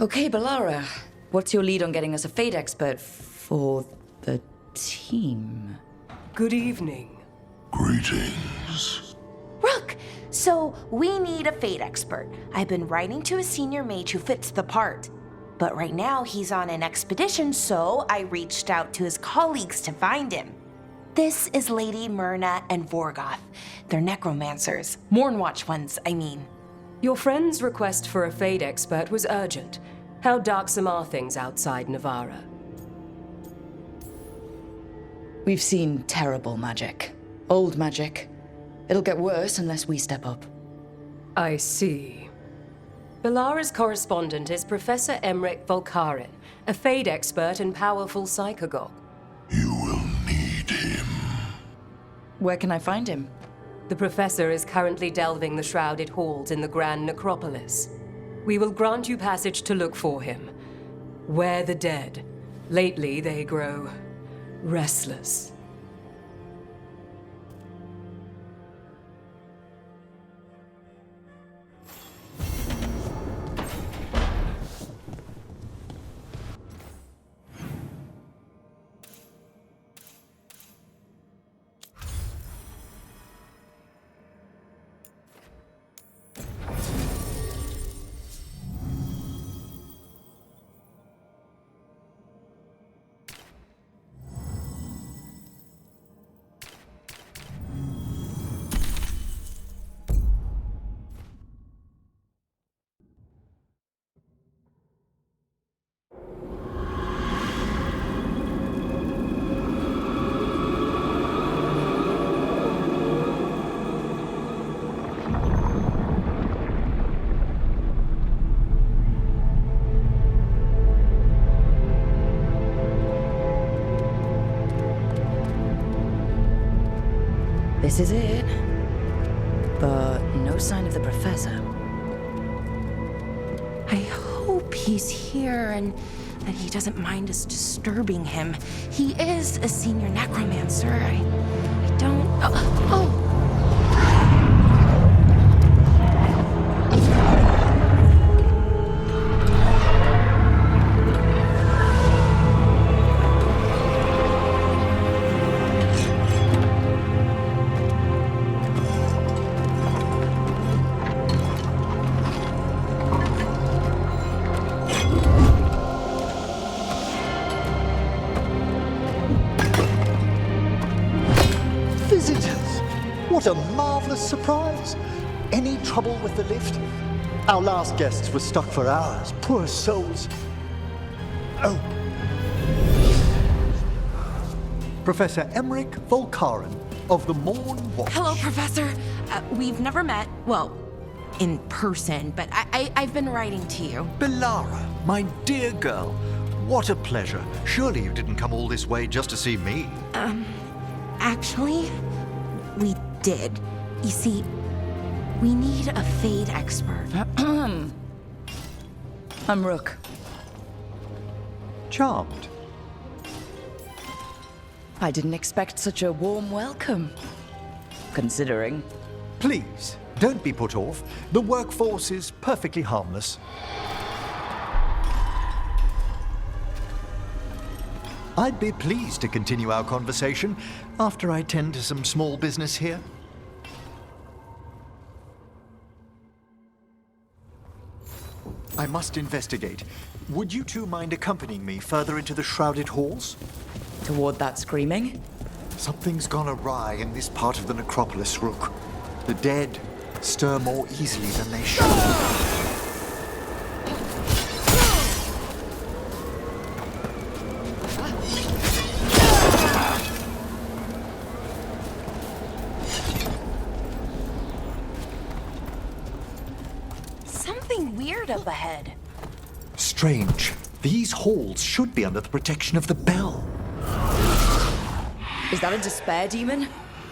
Okay, Balara. What's your lead on getting us a fate expert for the team? Good evening. Greetings. Rook! So, we need a fate expert. I've been writing to a senior mage who fits the part. But right now, he's on an expedition, so I reached out to his colleagues to find him. This is Lady Myrna and Vorgoth. They're necromancers. Mournwatch ones, I mean. Your friend's request for a fate expert was urgent. How darksome are things outside Navarra? We've seen terrible magic. Old magic. It'll get worse unless we step up. I see. Balara's correspondent is Professor Emmerich Volkarin, a fate expert and powerful psychagogue. You will need him. Where can I find him? The professor is currently delving the shrouded halls in the Grand Necropolis. We will grant you passage to look for him. Where the dead. Lately they grow restless. This is it. But no sign of the professor. I hope he's here and that he doesn't mind us disturbing him. He is a senior necromancer. I don't... Oh! Visitors! What a marvelous surprise! Any trouble with the lift? Our last guests were stuck for hours. Poor souls. Oh. Professor Emmerich Volkarin of the Mournwatch. Hello, Professor. We've never met. Well, in person, but I've been writing to you. Balara, my dear girl. What a pleasure. Surely you didn't come all this way just to see me. Actually, we did. You see, we need a fate expert. I'm Rook. Charmed. I didn't expect such a warm welcome. Considering. Please, don't be put off. The workforce is perfectly harmless. I'd be pleased to continue our conversation after I tend to some small business here. I must investigate. Would you two mind accompanying me further into the shrouded halls? Toward that screaming? Something's gone awry in this part of the necropolis, Rook. The dead stir more easily than they should. Something weird up ahead. Strange. These halls should be under the protection of the bell. Is that a despair demon?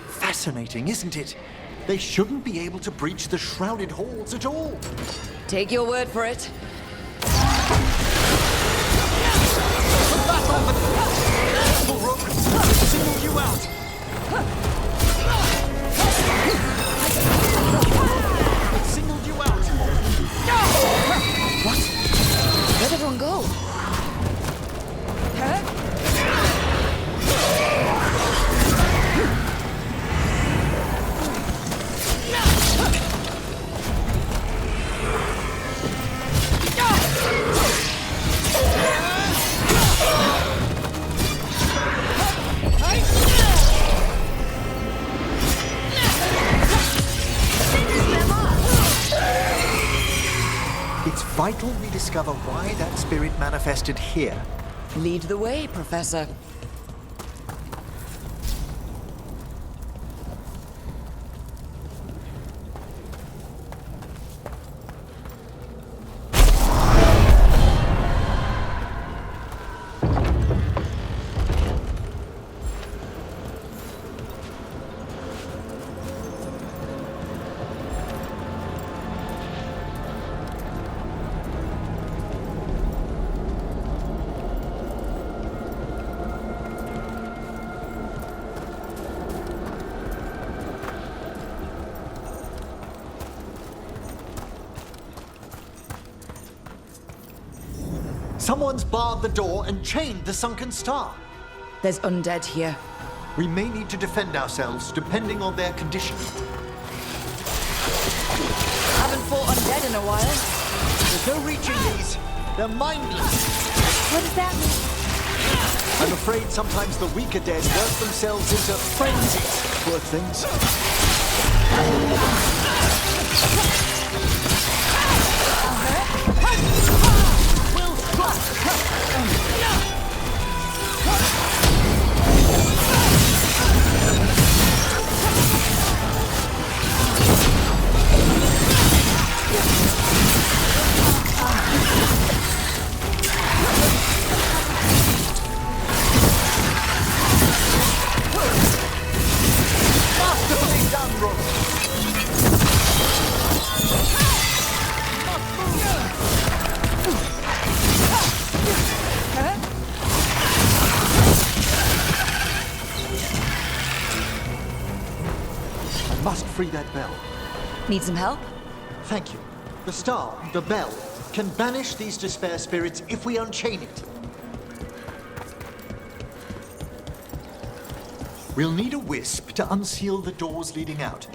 Fascinating, isn't it? They shouldn't be able to breach the shrouded halls at all. Take your word for it. Rook, single you out. Singled you out. What? vital we discover why that spirit manifested here. Lead the way, Professor. Someone's barred the door and chained the sunken star. There's undead here. We may need to defend ourselves depending on their condition. Haven't fought undead in a while. There's no reaching these. They're mindless. What does that mean? I'm afraid sometimes the weaker dead work themselves into frenzies. Poor things. Masterfully done, Rook. I must free that bell. Need some help? Thank you. The star, the bell, can banish these despair spirits if we unchain it. We'll need a wisp to unseal the doors leading out.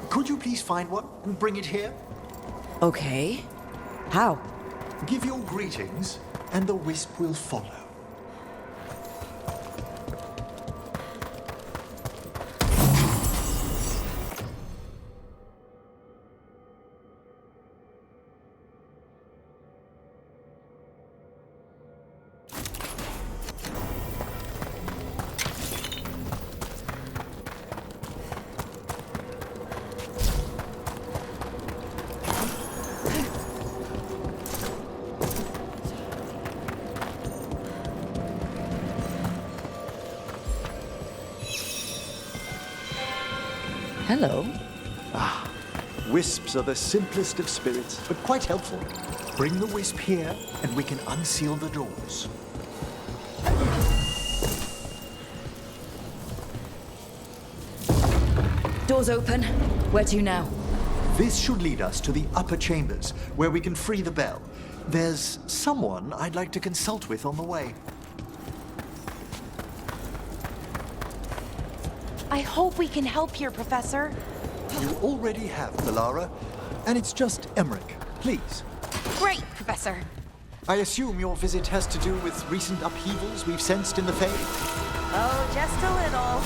Could you please find one and bring it here? Okay. How? Give your greetings, and the wisp will follow. Hello. Wisps are the simplest of spirits, but quite helpful. Bring the wisp here, and we can unseal the doors. Doors open. Where to now? This should lead us to the upper chambers, where we can free the bell. There's someone I'd like to consult with on the way. I hope we can help here, Professor. You already have, Valara, and it's just Emmerich. Please. Great, Professor. I assume your visit has to do with recent upheavals we've sensed in the Fae? Oh, just a little.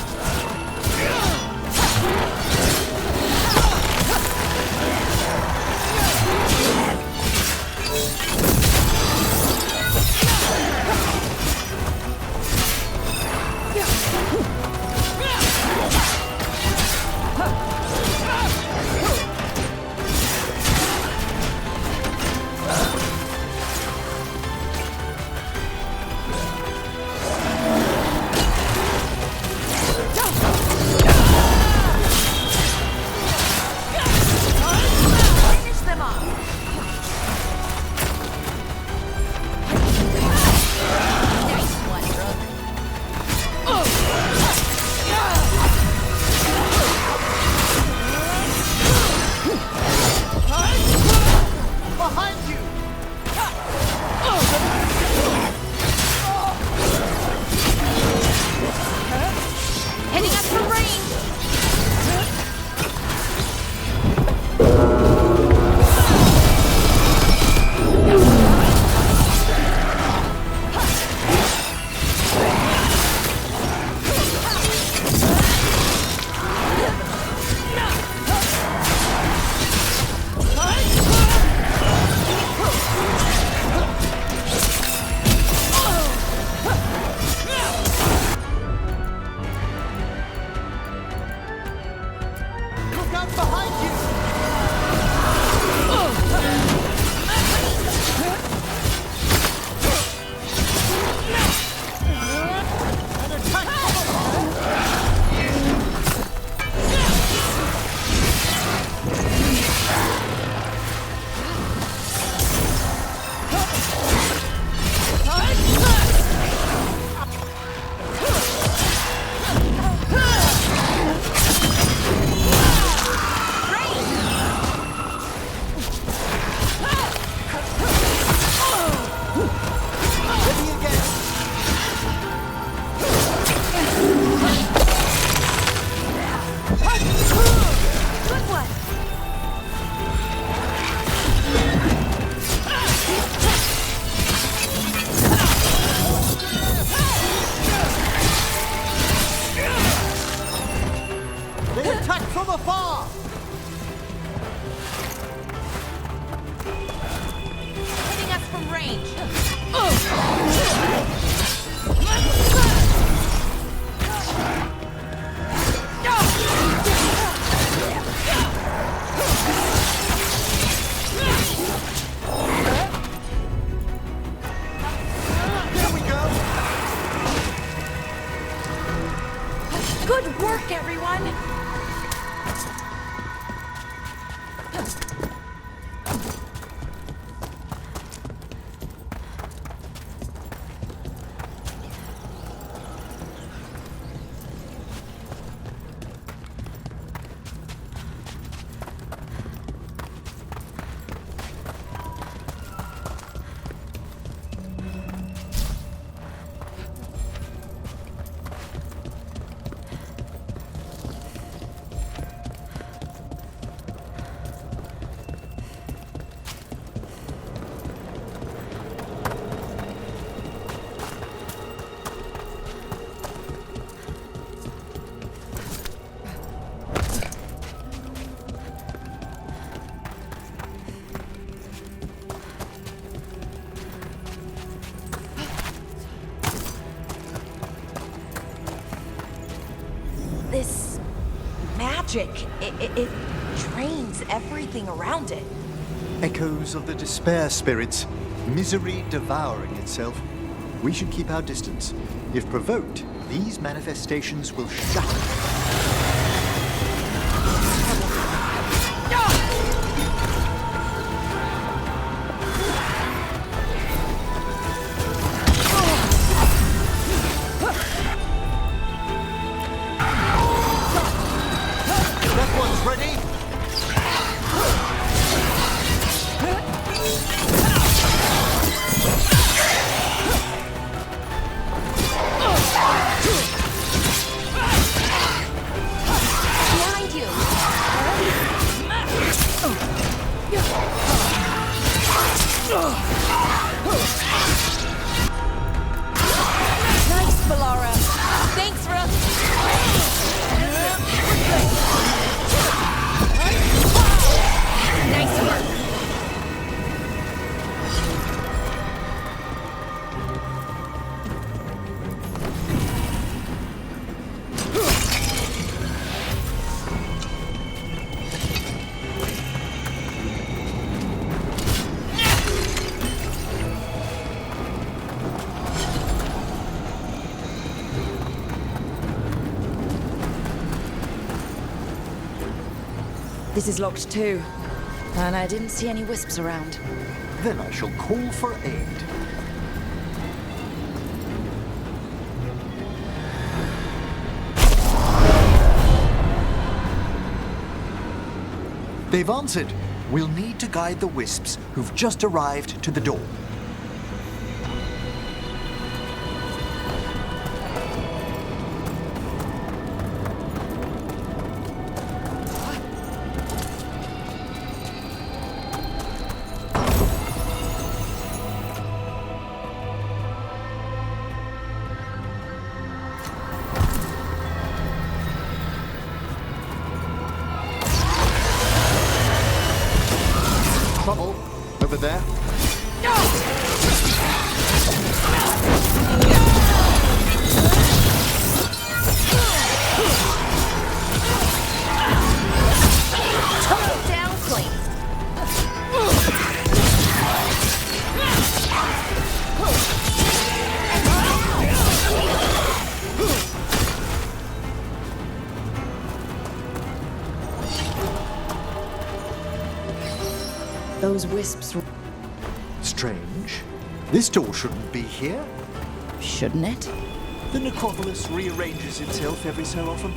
back, everyone! This magic, it drains everything around it. Echoes of the despair spirits, misery devouring itself. We should keep our distance. If provoked, these manifestations will shatter. That one's ready. Behind you! Nice, Valara! Thanks, Rook! Nice work! This is locked too. And I didn't see any wisps around. Then I shall call for aid. They've answered. We'll need to guide the wisps who've just arrived to the door. Trouble over there. Total downswing! Those wisps, Strange. This door shouldn't be here. shouldn't it? The necropolis rearranges itself every so often.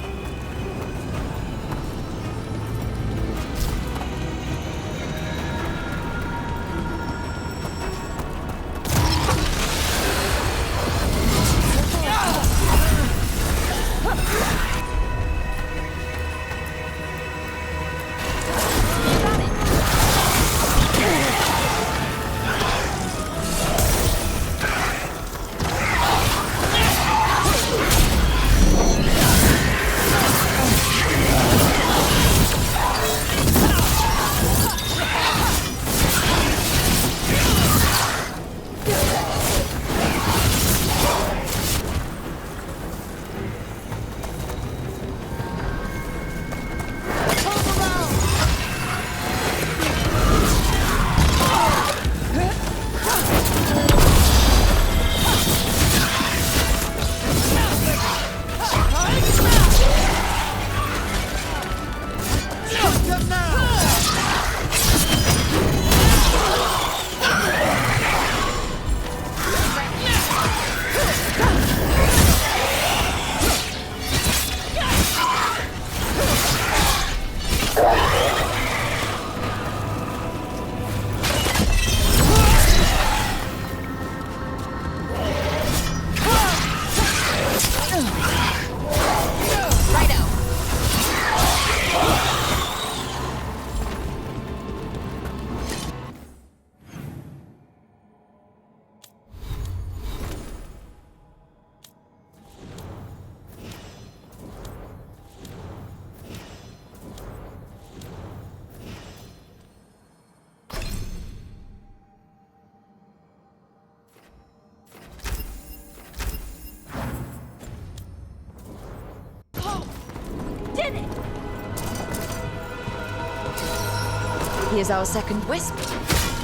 Here's our second wisp.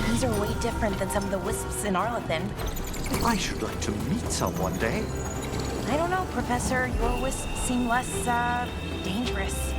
These are way different than some of the wisps in Arlethan. I should like to meet some one day. I don't know, Professor. Your wisps seem less, dangerous.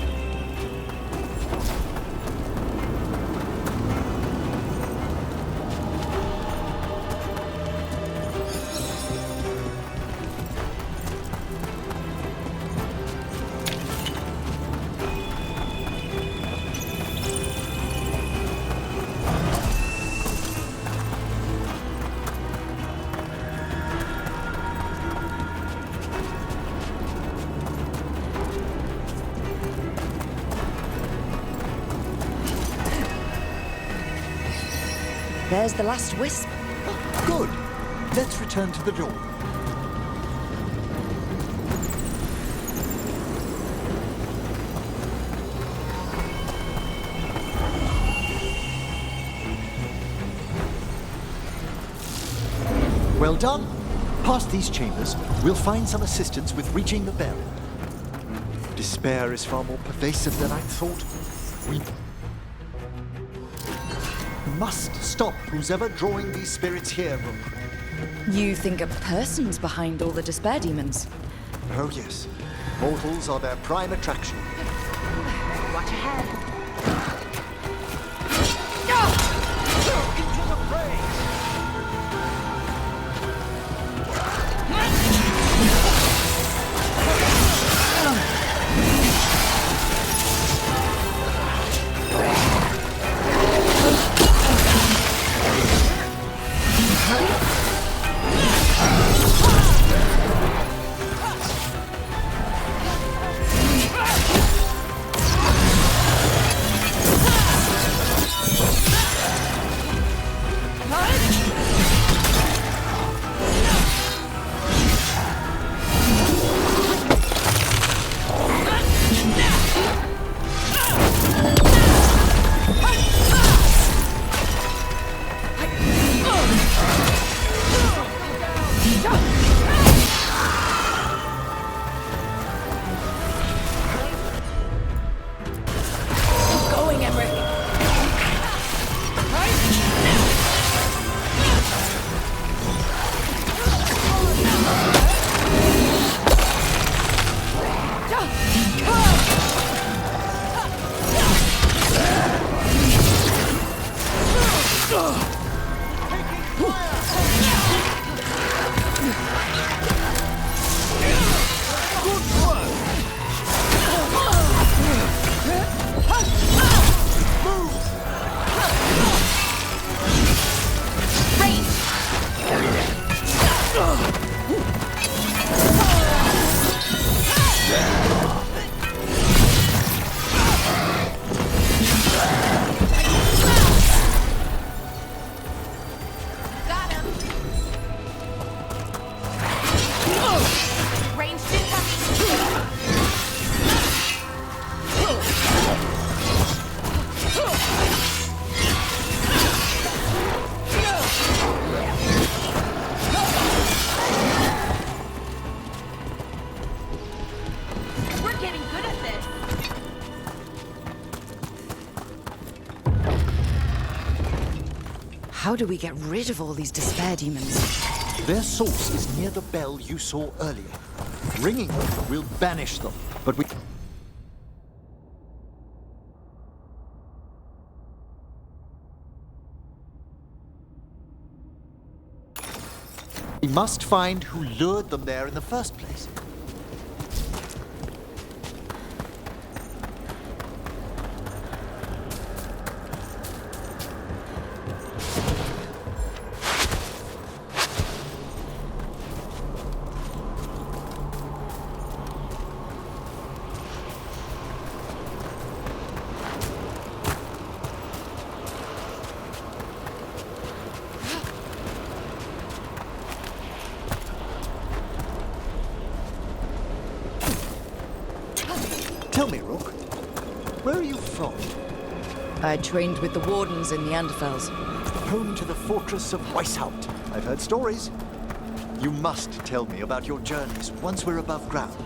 There's the last wisp. Good. Let's return to the door. Well done. Past these chambers, we'll find some assistance with reaching the bell. Despair is far more pervasive than I thought. We must stop who's ever drawing these spirits here, Rook. You think a person's behind all the despair demons? Oh yes. Mortals are their prime attraction. Watch ahead. Into the fray! How do we get rid of all these despair demons? Their source is near the bell you saw earlier. Ringing them will banish them, but we must find who lured them there in the first place. Tell me, Rook, where are you from? I trained with the wardens in the Anderfels. Home to the fortress of Weishaupt. I've heard stories. You must tell me about your journeys once we're above ground.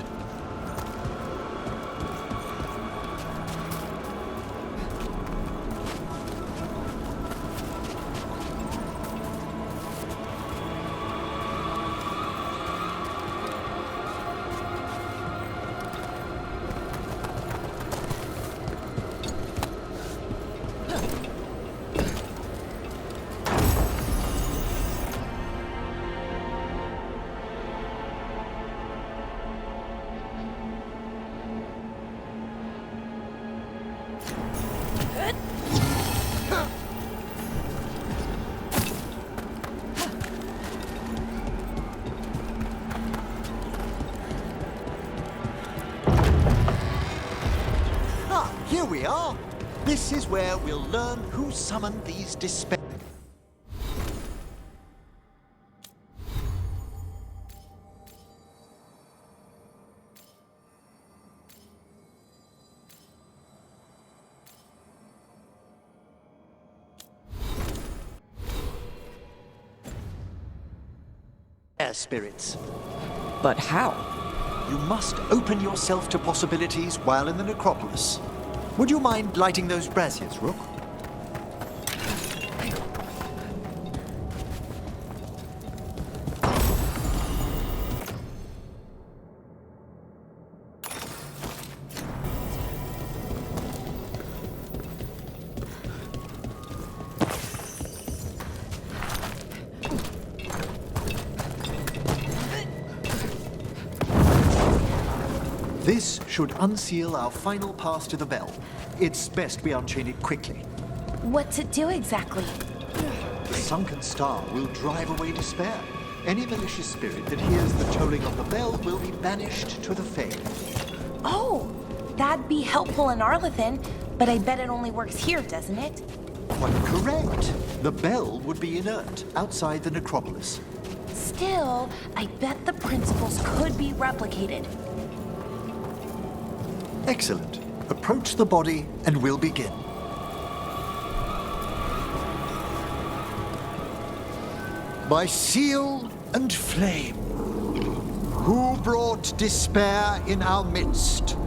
we are. This is where we'll learn who summoned these despair. Spirits. But how? You must open yourself to possibilities while in the necropolis. Would you mind lighting those braziers, Rook? This should unseal our final pass to the bell. It's best we unchain it quickly. What's it do exactly? The sunken star will drive away despair. Any malicious spirit that hears the tolling of the bell will be banished to the Fae. Oh, that'd be helpful in Arlethan, but I bet it only works here, doesn't it? Quite correct. The bell would be inert outside the necropolis. Still, I bet the principles could be replicated. Excellent. Approach the body and we'll begin. By seal and flame, who brought despair in our midst?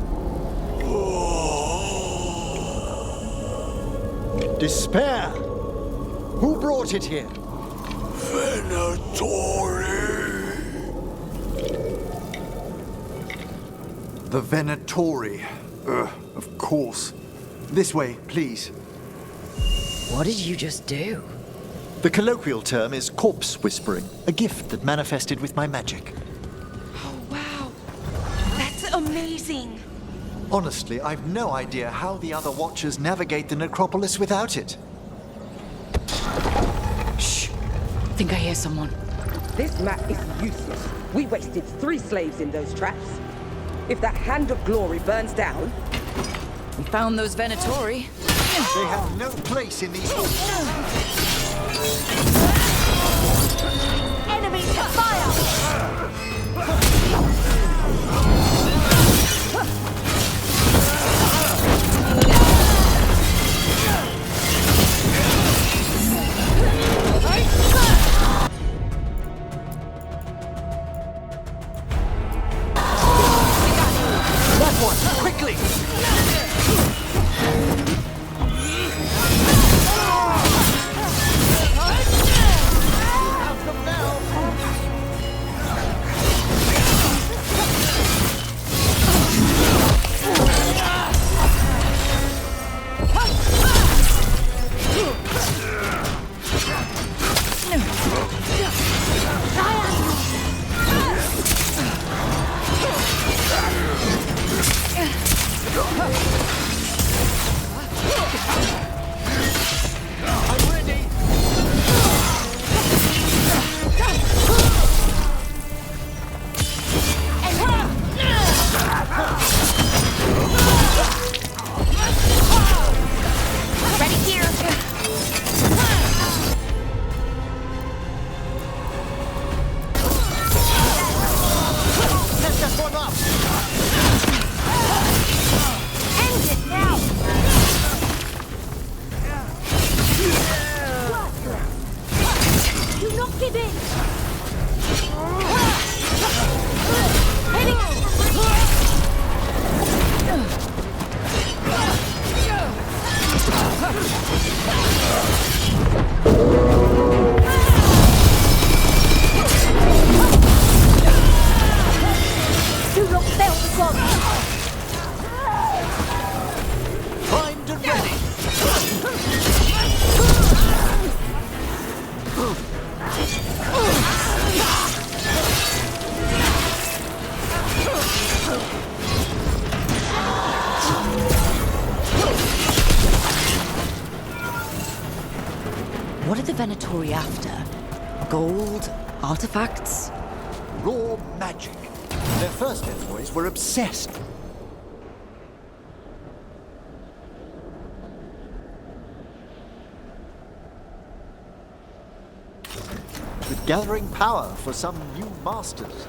Despair! Who brought it here? The Venatori. Of course. This way, please. What did you just do? The colloquial term is corpse whispering, a gift that manifested with my magic. Oh, wow. That's amazing. Honestly, I've no idea how the other Watchers navigate the necropolis without it. Shh. Think I hear someone. This map is useless. We wasted 3 slaves in those traps. If that Hand of Glory burns down... We found those Venatori. They have no place in these halls. Enemy to fire! That one, quickly! Ready here. Set that one up! End it now. Do not give in. Heading. Do not fail the clock. Primed and ready! What are the Venatori after? Gold? Artifacts? Raw magic. Their first envoys were obsessed. gathering power for some new masters.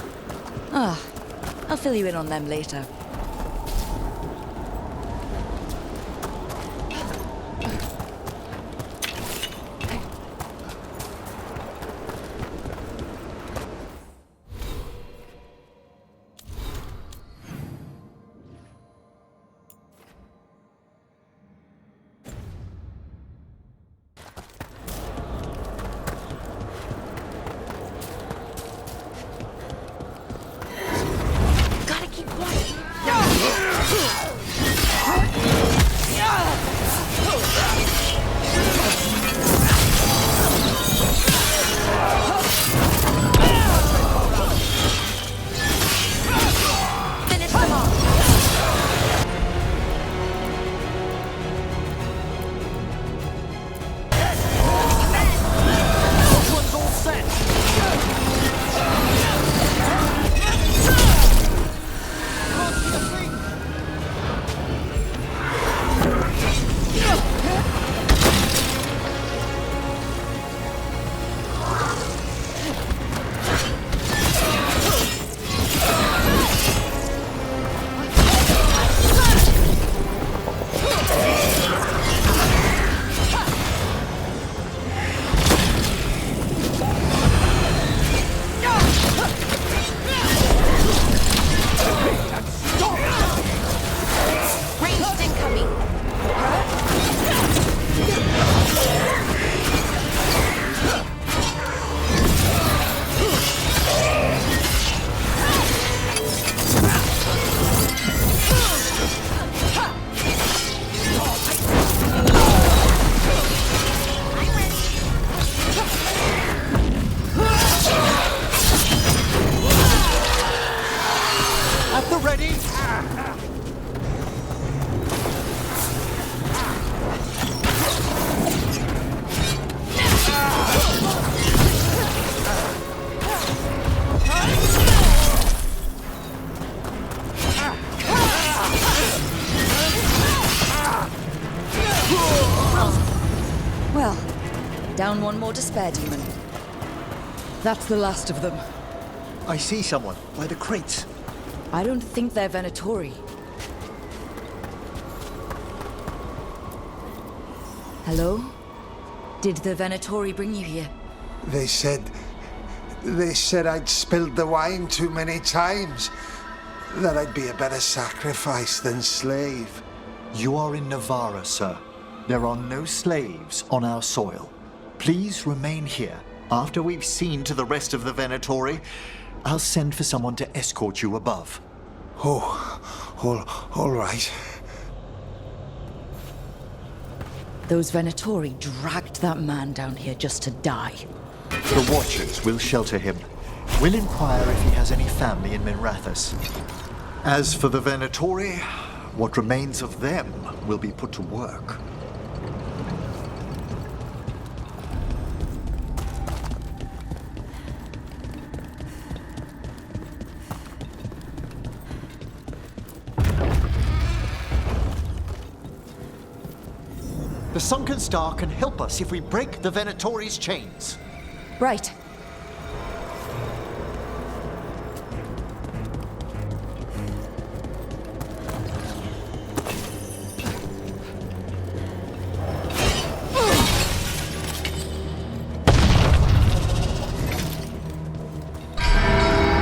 I'll fill you in on them later. Gotta keep quiet. Finish them off. One's all set. Ranged incoming. At the ready. Well, down one more despair demon. That's the last of them. I see someone by the crates. I don't think they're Venatori. Hello? Did the Venatori bring you here? They said I'd spilled the wine too many times. That I'd be a better sacrifice than slave. You are in Navarra, sir. There are no slaves on our soil. Please remain here. After we've seen to the rest of the Venatori, I'll send for someone to escort you above. Oh, all right. Those Venatori dragged that man down here just to die. The Watchers will shelter him. We'll inquire if he has any family in Minrathous. As for the Venatori, what remains of them will be put to work. The Sunken Star can help us if we break the Venatori's chains. Right.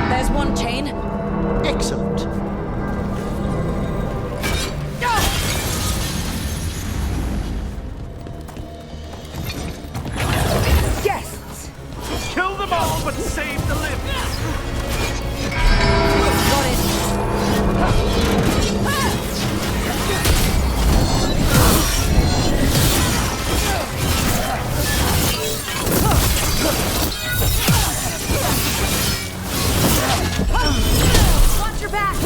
There's one chain. Excellent. Guests! Kill them all, but save the living. Got it. Watch your back.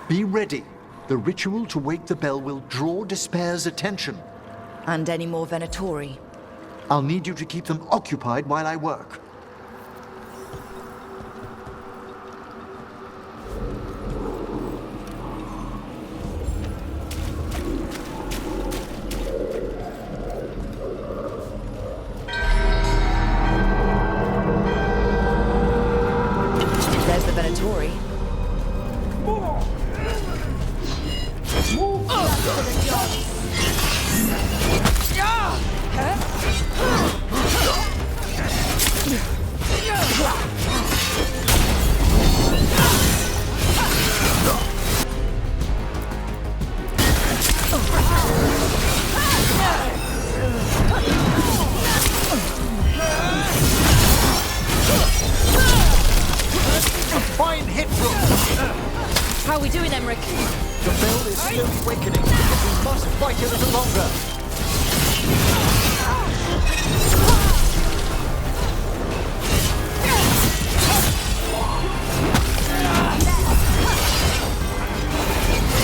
Be ready. The ritual to wake the bell will draw Despair's attention. And any more Venatori? I'll need you to keep them occupied while I work. There's the Venatori. Fine hit, Brooke! How are we doing, Emmerich? The bell is slowly awakening. We must fight a little longer.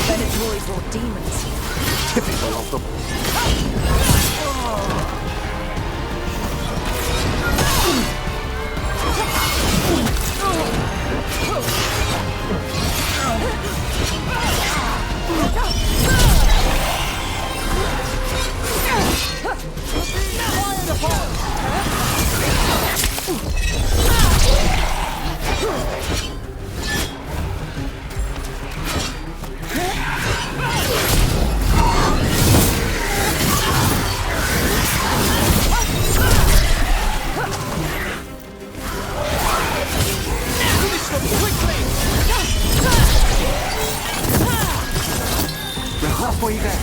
Venatoris or demons? Typical of them. We're halfway there.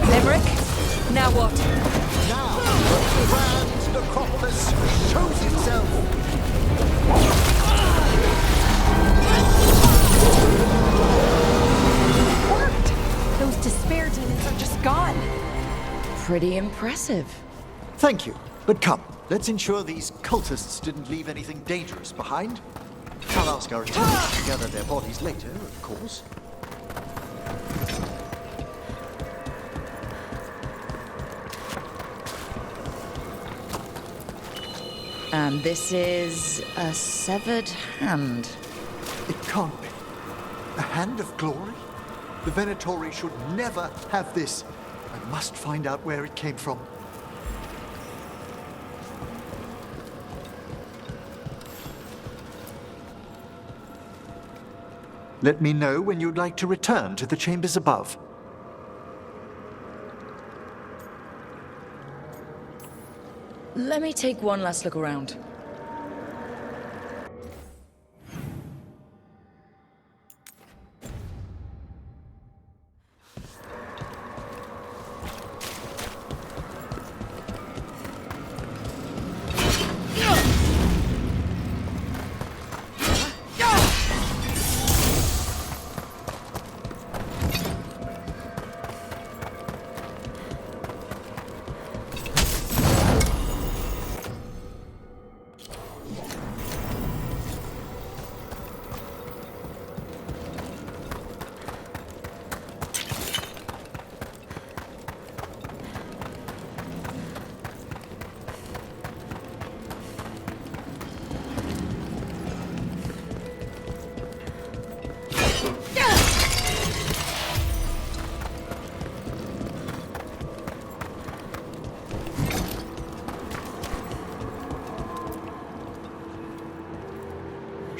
Emmerich? Now what? Now, the grand necropolis shows itself. Worked! Those despair demons are just gone. Pretty impressive. Thank you. But come, let's ensure these cultists didn't leave anything dangerous behind. I'll ask our attendants to gather their bodies later, of course. And this is a severed hand. It can't be. A hand of glory? The Venatori should never have this. I must find out where it came from. Let me know when you'd like to return to the chambers above. Let me take one last look around.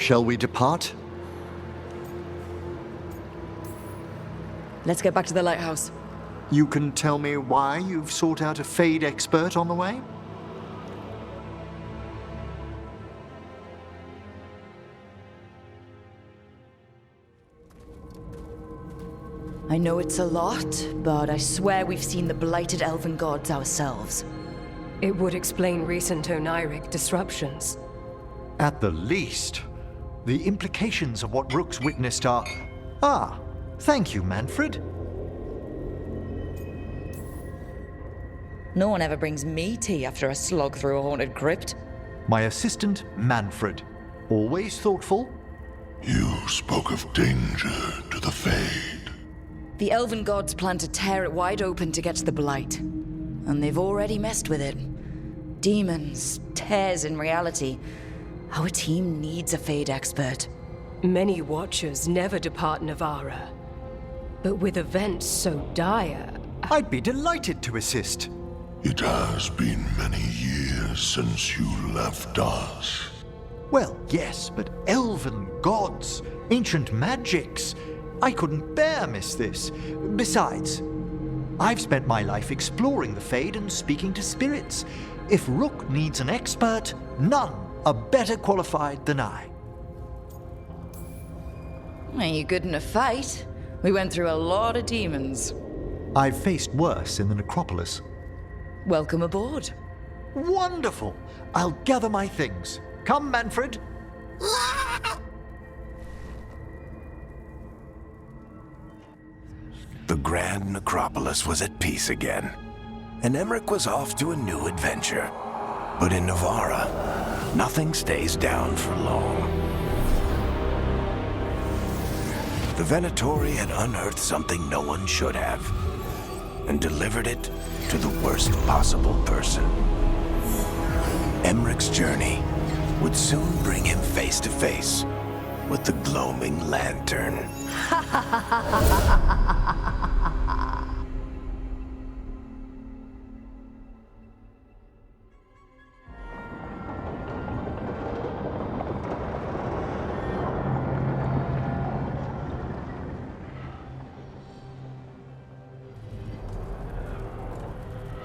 Shall we depart? Let's get back to the lighthouse. You can tell me why you've sought out a Fade expert on the way? I know it's a lot, but I swear we've seen the blighted elven gods ourselves. It would explain recent Oniric disruptions. At the least, the implications of what Rook's witnessed are... Ah, thank you, Manfred. No one ever brings me tea after a slog through a haunted crypt. My assistant, Manfred. Always thoughtful. You spoke of danger to the Fade. The elven gods plan to tear it wide open to get to the blight. And they've already messed with it. Demons, tears in reality. Our team needs a Fade expert. Many Watchers never depart Navara. But with events so dire... I'd be delighted to assist. It has been many years since you left us. Well, yes, but elven gods, ancient magics. I couldn't bear miss this. Besides, I've spent my life exploring the Fade and speaking to spirits. If Rook needs an expert, none are better qualified than I. Are you good in a fight? We went through a lot of demons. I've faced worse in the necropolis. Welcome aboard. Wonderful! I'll gather my things. Come, Manfred. The Grand Necropolis was at peace again, and Emmerich was off to a new adventure. But in Navara, nothing stays down for long. The Venatori had unearthed something no one should have, and delivered it to the worst possible person. Emmerich's journey would soon bring him face to face with the gloaming lantern.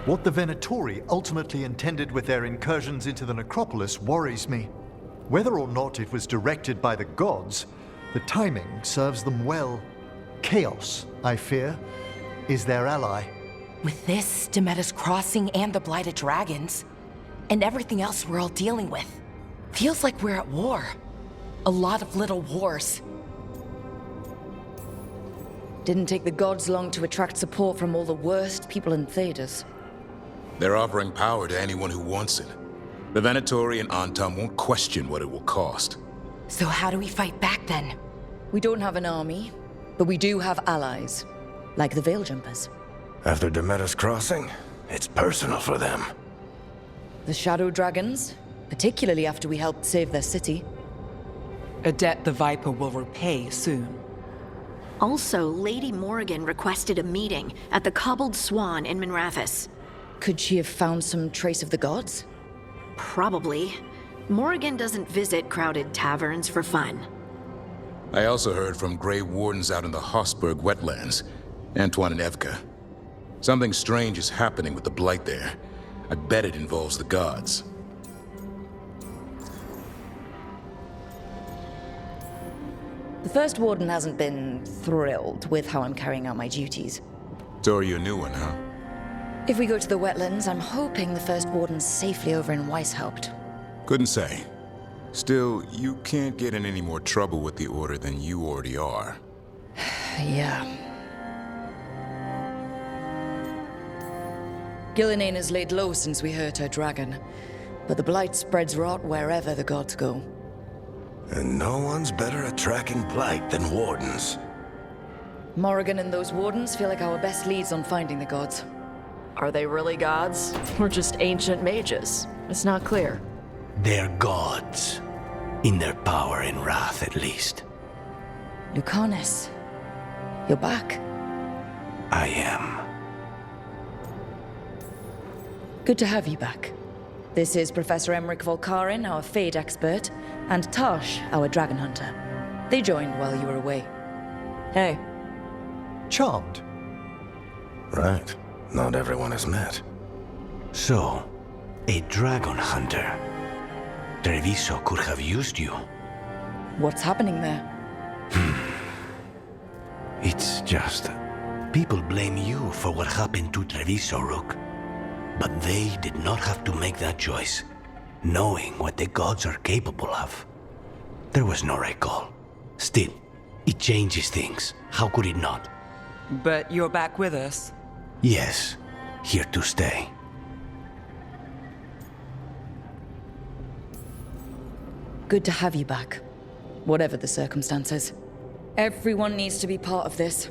What the Venatori ultimately intended with their incursions into the necropolis worries me. Whether or not it was directed by the gods, the timing serves them well. Chaos, I fear, is their ally. With this, Demeter's Crossing and the Blighted Dragons, and everything else we're all dealing with, feels like we're at war. A lot of little wars. Didn't take the gods long to attract support from all the worst people in Thedas. They're offering power to anyone who wants it. The Venatori and Antum won't question what it will cost. So how do we fight back then? We don't have an army, but we do have allies, like the Veil Jumpers. After Demeter's Crossing, it's personal for them. The Shadow Dragons, particularly after we helped save their city. A debt the Viper will repay soon. Also, Lady Morrigan requested a meeting at the Cobbled Swan in Minrathous. Could she have found some trace of the gods? Probably. Morrigan doesn't visit crowded taverns for fun. I also heard from Grey Wardens out in the Hossberg wetlands, Antoine and Evka. Something strange is happening with the Blight there. I bet it involves the gods. The First Warden hasn't been thrilled with how I'm carrying out my duties. So are you a new one, huh? If we go to the wetlands, I'm hoping the First Warden's safely over in Weishaupt. Couldn't say. Still, you can't get in any more trouble with the Order than you already are. Yeah. Gillinane has laid low since we hurt her dragon, but the Blight spreads rot wherever the gods go. And no one's better at tracking Blight than Wardens. Morrigan and those Wardens feel like our best leads on finding the gods. Are they really gods? Or just ancient mages? It's not clear. They're gods. In their power and wrath, at least. Lucanus, you're back. I am. Good to have you back. This is Professor Emmerich Volkarin, our Fade expert, and Tosh, our Dragon Hunter. They joined while you were away. Hey. Charmed. Right. Not everyone has met. So, a dragon hunter. Treviso could have used you. What's happening there? It's just... people blame you for what happened to Treviso, Rook. But they did not have to make that choice, knowing what the gods are capable of. There was no recall. Still, it changes things. How could it not? But you're back with us. Yes, here to stay. Good to have you back, whatever the circumstances. Everyone needs to be part of this.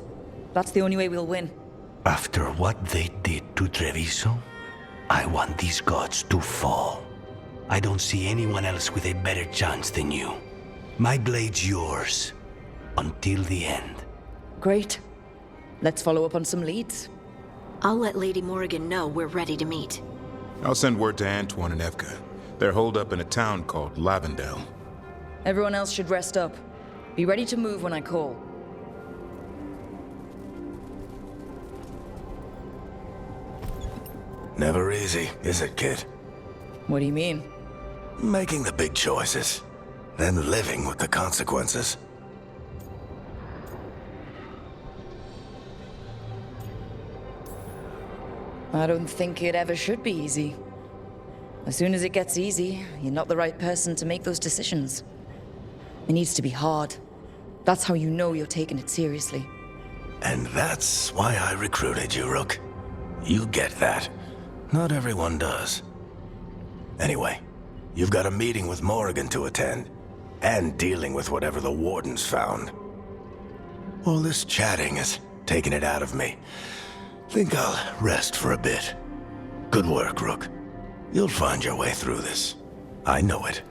That's the only way we'll win. After what they did to Treviso, I want these gods to fall. I don't see anyone else with a better chance than you. My blade's yours, until the end. Great. Let's follow up on some leads. I'll let Lady Morrigan know we're ready to meet. I'll send word to Antoine and Evka. They're holed up in a town called Lavendel. Everyone else should rest up. Be ready to move when I call. Never easy, is it, kid? What do you mean? Making the big choices, then living with the consequences. I don't think it ever should be easy. As soon as it gets easy, you're not the right person to make those decisions. It needs to be hard. That's how you know you're taking it seriously. And that's why I recruited you, Rook. You get that. Not everyone does. Anyway, you've got a meeting with Morrigan to attend, and dealing with whatever the Wardens found. All this chatting is taking it out of me. Think I'll rest for a bit. Good work, Rook. You'll find your way through this. I know it.